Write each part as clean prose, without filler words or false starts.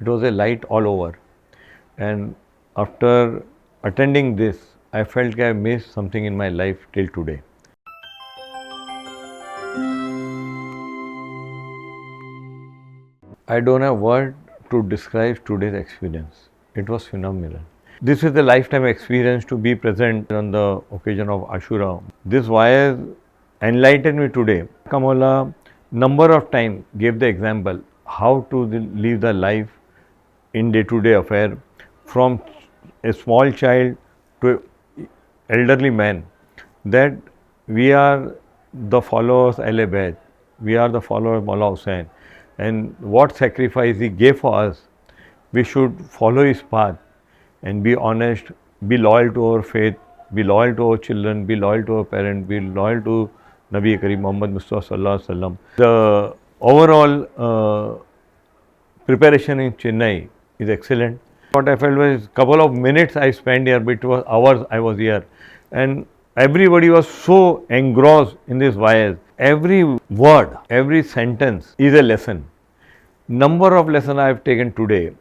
It was a light all over. And after attending this, I felt I missed something in my life till today. I don't have word to describe today's experience. It was phenomenal. This is a lifetime experience to be present on the occasion of Ashura. This wire enlightened me today. Kamala number of times gave the example how to live the life in day-to-day affair, from a small child to elderly man, that we are the followers Ahle Bayt, we are the followers of Maula Hussain, and what sacrifice he gave for us, we should follow his path and be honest, be loyal to our faith, be loyal to our children, be loyal to our parents, be loyal to Nabi Kareem Muhammad Mustafa Sallallahu Alaihi Wasallam. The overall preparation in Chennai is excellent. What I felt was couple of minutes I spent here, but it was hours I was here, and everybody was so engrossed in this wires. Every word, every sentence is a lesson. Number of lessons I have taken today,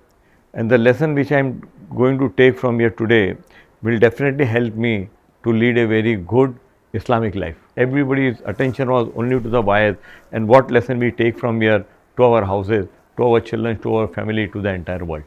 and the lesson which I am going to take from here today will definitely help me to lead a very good Islamic life. Everybody's attention was only to the wires and what lesson we take from here to our houses, to our children, to our family, to the entire world.